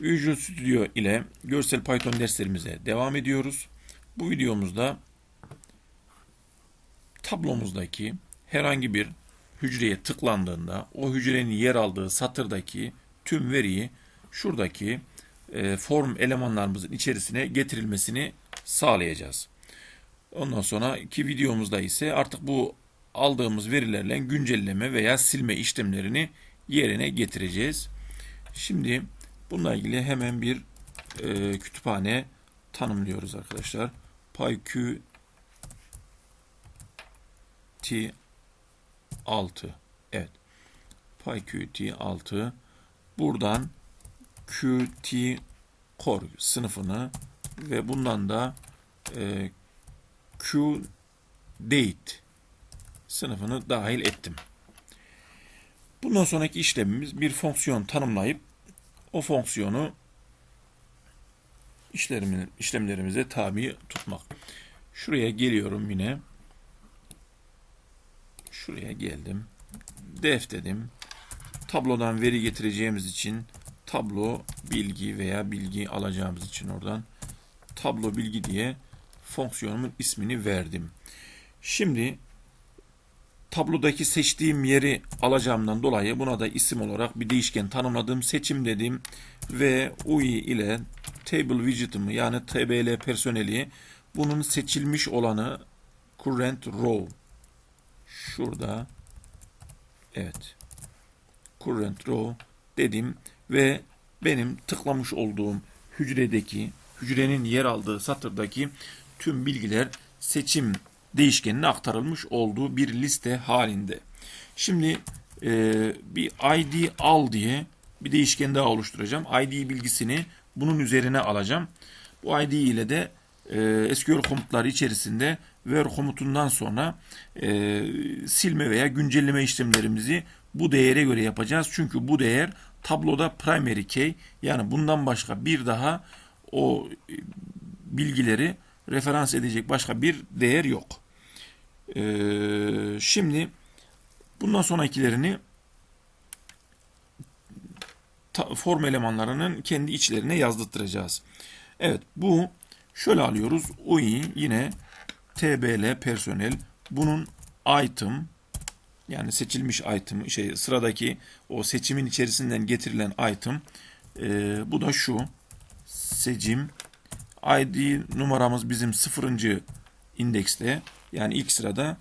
Visual Studio ile görsel Python derslerimize devam ediyoruz. Bu videomuzda tablomuzdaki herhangi bir hücreye tıklandığında o hücrenin yer aldığı satırdaki tüm veriyi şuradaki form elemanlarımızın içerisine getirilmesini sağlayacağız. Ondan sonraki videomuzda ise artık bu aldığımız verilerle güncelleme veya silme işlemlerini yerine getireceğiz. Şimdi bununla ilgili hemen bir kütüphane tanımlıyoruz arkadaşlar. PyQt 6. Evet. PyQt 6. Buradan Qt Core sınıfını ve bundan da QDate sınıfını dahil ettim. Bundan sonraki işlemimiz bir fonksiyon tanımlayıp o fonksiyonu işlemlerimize tabi tutmak. Şuraya geliyorum yine. Şuraya geldim. Def dedim. Tablodan veri getireceğimiz için tablo bilgi veya bilgi alacağımız için oradan tablo bilgi diye fonksiyonumun ismini verdim. Şimdi tablodaki seçtiğim yeri alacağımdan dolayı buna da isim olarak bir değişken tanımladım. Seçim dedim ve UI ile table widget'ımı yani tbl personeli bunun seçilmiş olanı current row şurada evet current row dedim ve benim tıklamış olduğum hücrenin yer aldığı satırdaki tüm bilgiler seçim değişkenine aktarılmış olduğu bir liste halinde. Şimdi bir id al diye bir değişken daha oluşturacağım. ID bilgisini bunun üzerine alacağım. Bu id ile de SQL komutları içerisinde where komutundan sonra silme veya güncelleme işlemlerimizi bu değere göre yapacağız. Çünkü bu değer tabloda primary key yani bundan başka bir daha o bilgileri referans edecek başka bir değer yok. Şimdi bundan sonrakilerini form elemanlarının kendi içlerine yazdırtacağız. Evet bu şöyle alıyoruz. UI yine tbl personel bunun item yani seçilmiş item sıradaki o seçimin içerisinden getirilen item bu da şu seçim ID numaramız bizim 0. indekste yani ilk sırada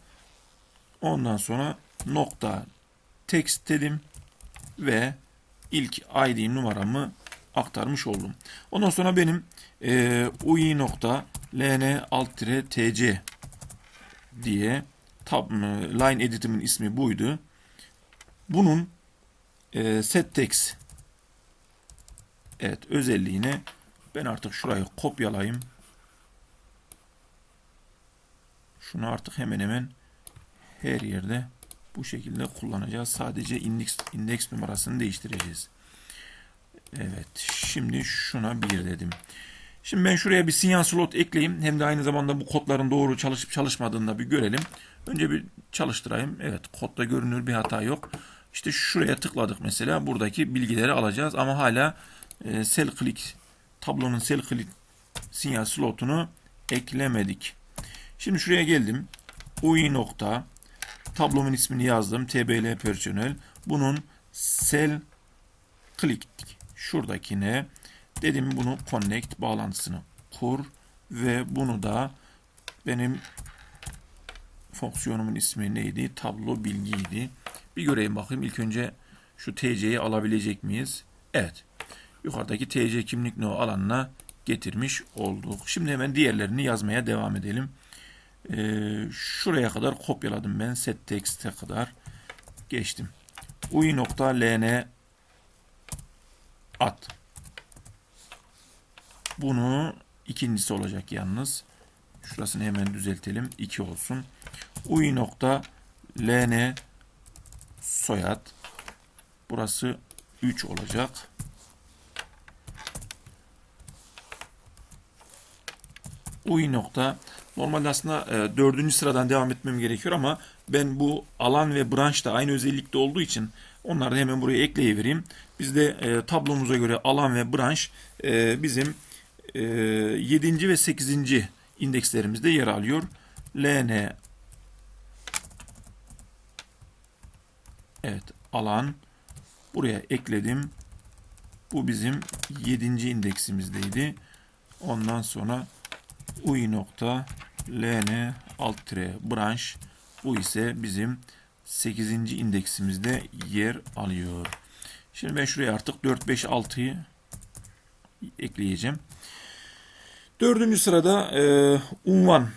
ondan sonra nokta text dedim ve ilk ID numaramı aktarmış oldum. Ondan sonra benim UI nokta ln alt tc diye line edit'imin ismi buydu. Bunun setText evet özelliğine ben artık şurayı kopyalayayım. Şunu artık hemen hemen her yerde bu şekilde kullanacağız. Sadece indeks numarasını değiştireceğiz. Evet. Şimdi şuna 1 dedim. Şimdi ben şuraya bir sinyal slot ekleyeyim. Hem de aynı zamanda bu kodların doğru çalışıp çalışmadığını da bir görelim. Önce bir çalıştırayım. Evet. Kodda görünür bir hata yok. İşte şuraya tıkladık mesela. Buradaki bilgileri alacağız. Ama hala cell click tablonun cell click sinyal slotunu eklemedik. Şimdi şuraya geldim. UI nokta tablomun ismini yazdım. tbl personel. Bunun cell click şuradakine dedim bunu connect bağlantısını kur ve bunu da benim fonksiyonumun ismi neydi? Tablo bilgiydi. Bir göreyim bakayım. İlk önce şu TC'yi alabilecek miyiz? Evet. Yukarıdaki TC kimlik no alanına getirmiş olduk. Şimdi hemen diğerlerini yazmaya devam edelim. Şuraya kadar kopyaladım ben. setText'e kadar geçtim. UI.ln at. Bunu ikincisi olacak yalnız. Şurasını hemen düzeltelim. 2 olsun. UI.ln soyad. Burası 3 olacak. UI nokta normalde aslında 4. sıradan devam etmem gerekiyor ama ben bu alan ve branş da aynı özellikte olduğu için Onları da hemen buraya ekleyivereyim. Bizde tablomuza göre alan ve branş bizim 7. ve 8. indekslerimizde yer alıyor. LN, evet, alan buraya ekledim. Bu bizim 7. indeksimizdeydi. Ondan sonra UI nokta LN alt tire branş, bu ise bizim 8. indeksimizde yer alıyor. Şimdi ben şuraya artık 4, 5, 6'yı ekleyeceğim. 4. sırada unvan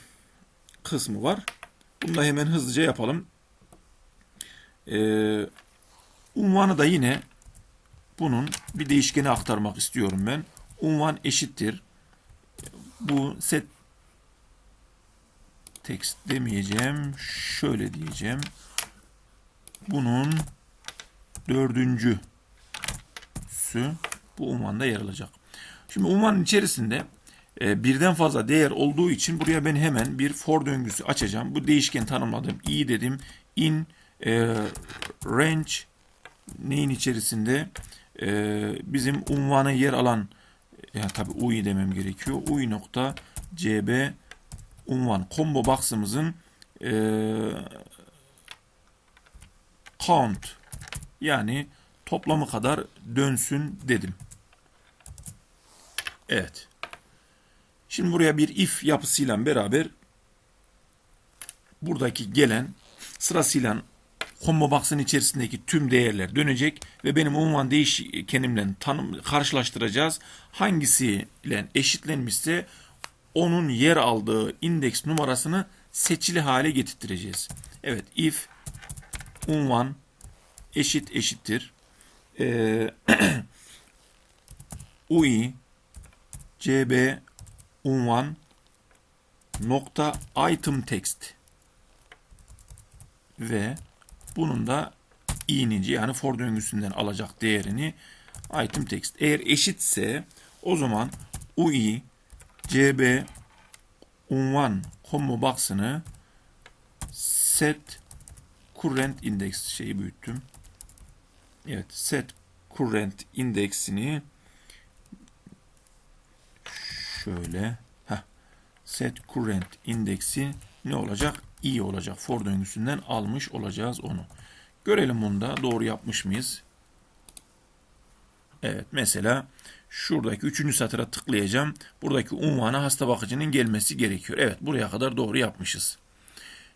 kısmı var. Bunu da hemen hızlıca yapalım. Unvanı da yine bunun bir değişkene aktarmak istiyorum ben. Unvan eşittir. Bu set text demeyeceğim. Şöyle diyeceğim. Bunun 4.'sü bu unvanda yer alacak. Şimdi unvanın içerisinde birden fazla değer olduğu için buraya ben hemen bir for döngüsü açacağım. Bu değişken tanımladım. I dedim. In range neyin içerisinde? Bizim unvanı yer alan, yani tabi UI demem gerekiyor. UI nokta cb unvan combo box'ımızın count, yani toplamı kadar dönsün dedim. Evet. Şimdi buraya bir if yapısıyla beraber buradaki gelen sırasıyla combo box'ın içerisindeki tüm değerler dönecek ve benim unvan değişkenimle karşılaştıracağız. Hangisiyle eşitlenmişse onun yer aldığı indeks numarasını seçili hale getirteceğiz. Evet, if unvan eşittir UI cb unvan nokta item text ve bunun da i'ninci, yani for döngüsünden alacak değerini item text. Eğer eşitse o zaman UI cb unvan combo box'ını set current index, şeyi büyüttüm. Evet, set current indeksini şöyle, set current indeksi ne olacak? I olacak. For döngüsünden almış olacağız onu. Görelim bunu da doğru yapmış mıyız? Evet, mesela şuradaki 3. satıra tıklayacağım. Buradaki unvana hasta bakıcının gelmesi gerekiyor. Evet, buraya kadar doğru yapmışız.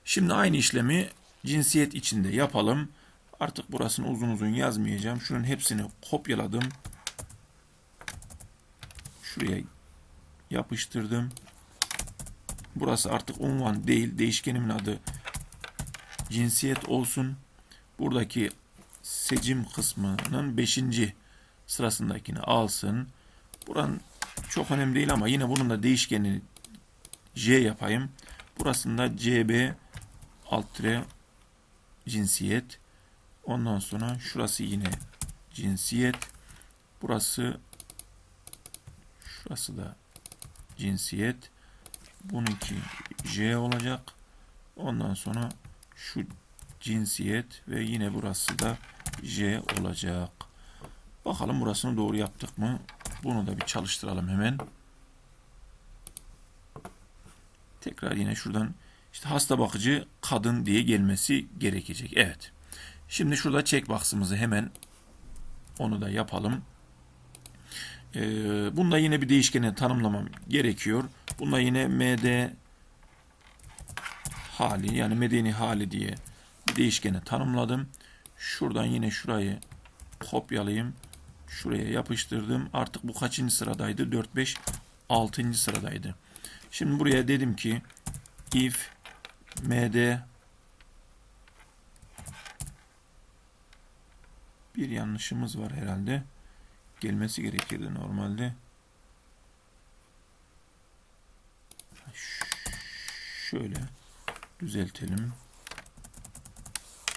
Şimdi aynı işlemi cinsiyet içinde yapalım. Artık burasını uzun uzun yazmayacağım. Şunun hepsini kopyaladım. Şuraya yapıştırdım. Burası artık unvan değil. Değişkenimin adı cinsiyet olsun. Buradaki seçim kısmının 5. sırasındakini alsın. Buranın çok önemli değil ama yine bunun da değişkenini J yapayım. Burasında CB alt tire cinsiyet. Ondan sonra şurası yine cinsiyet. Şurası da cinsiyet. Bununki J olacak. Ondan sonra şu cinsiyet ve yine burası da J olacak. Bakalım burasını doğru yaptık mı? Bunu da bir çalıştıralım hemen. Tekrar yine şuradan işte hasta bakıcı kadın diye gelmesi gerekecek. Evet. Şimdi şurada checkbox'ımızı hemen onu da yapalım. Bunda yine bir değişkeni tanımlamam gerekiyor. Bunda yine md hali, yani medeni hali diye bir değişkeni tanımladım. Şuradan yine şurayı kopyalayayım. Şuraya yapıştırdım. Artık bu kaçıncı sıradaydı? 4, 5, 6. sıradaydı. Şimdi buraya dedim ki if md, bir yanlışımız var herhalde. Gelmesi gerekirdi normalde. Şöyle düzeltelim.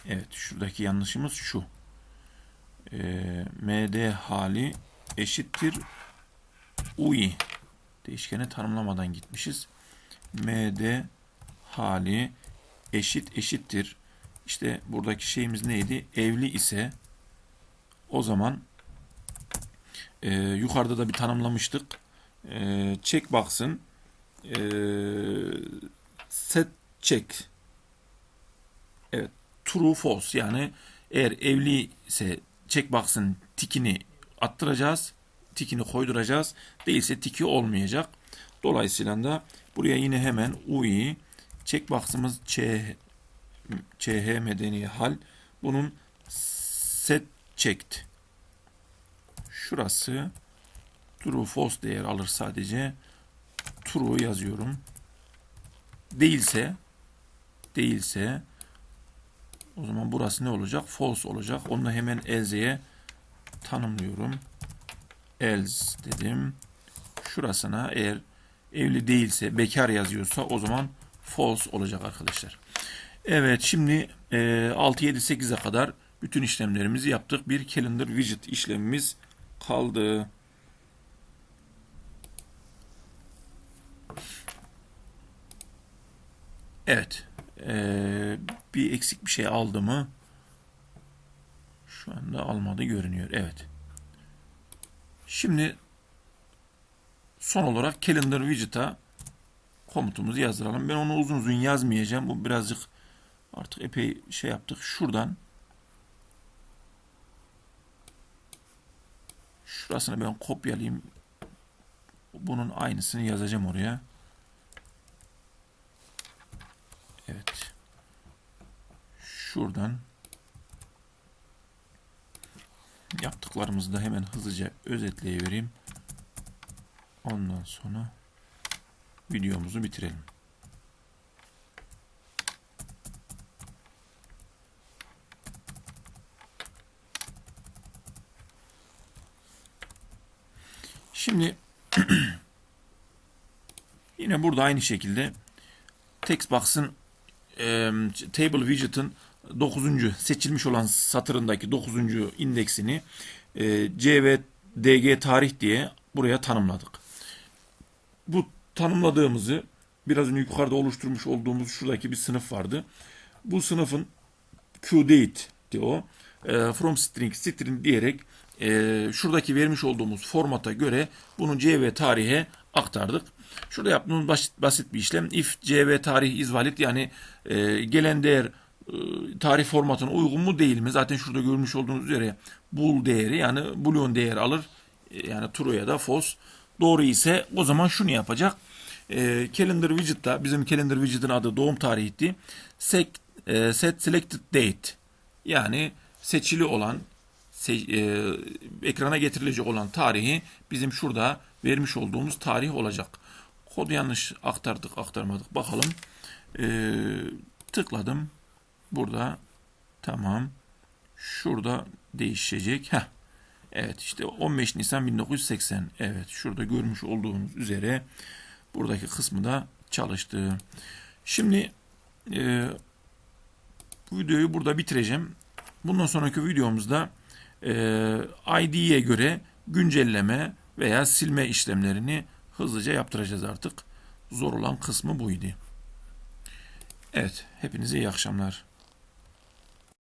Evet, şuradaki yanlışımız şu. md hali eşittir UI. Değişkeni tanımlamadan gitmişiz. md hali eşittir. İşte buradaki şeyimiz neydi? Evli ise O zaman yukarıda da bir tanımlamıştık. Checkbox'ın set check, evet, true false, yani eğer evli ise checkbox'ın tikini attıracağız. Tikini koyduracağız. Değilse tiki olmayacak. Dolayısıyla da buraya yine hemen UI checkbox'ımız CH medeni hal. Bunun set checked. Şurası true false değer alır sadece. True yazıyorum. Değilse o zaman burası ne olacak? False olacak. Onu da hemen else'ye tanımlıyorum. Else dedim. Şurasına eğer evli değilse, bekar yazıyorsa o zaman false olacak arkadaşlar. Evet, şimdi 6, 7, 8'e kadar bütün işlemlerimizi yaptık. Bir calendar widget işlemimiz kaldı. Evet. Bir eksik bir şey aldı mı? Şu anda almadı görünüyor. Evet. Şimdi son olarak calendar widget'a komutumuzu yazdıralım. Ben onu uzun uzun yazmayacağım. Bu birazcık artık epey şey yaptık. Şuradan şurasını ben kopyalayayım. Bunun aynısını yazacağım oraya. Evet. Şuradan yaptıklarımızı da hemen hızlıca özetleyivereyim. Ondan sonra videomuzu bitirelim. Şimdi yine burada aynı şekilde textbox'ın table widget'ın 9. seçilmiş olan satırındaki 9. indeksini C ve DG tarih diye buraya tanımladık. Bu tanımladığımızı biraz önce yukarıda oluşturmuş olduğumuz şuradaki bir sınıf vardı. Bu sınıfın QDate o. From string diyerek şuradaki vermiş olduğumuz formata göre bunu C ve tarihe aktardık. Şurada yaptığımız basit bir işlem. If C ve tarih is valid, yani gelen değer tarih formatına uygun mu değil mi? Zaten şurada görmüş olduğunuz üzere bool değeri, yani boolean değer alır. Yani true ya da false. Doğru ise o zaman şunu yapacak. Calendar widget'ta, bizim calendar widget'ın adı doğum tarihiydi. Set selected date, yani seçili olan ekrana getirilecek olan tarihi bizim şurada vermiş olduğumuz tarih olacak. Kodu yanlış aktarmadık. Bakalım. Tıkladım. Burada. Tamam. Şurada değişecek. Evet, işte 15 Nisan 1980. Evet, şurada görmüş olduğunuz üzere buradaki kısmı da çalıştı. Şimdi bu videoyu burada bitireceğim. Bundan sonraki videomuzda ID'ye göre güncelleme veya silme işlemlerini hızlıca yaptıracağız artık. Zor olan kısmı buydu. Evet, hepinize iyi akşamlar.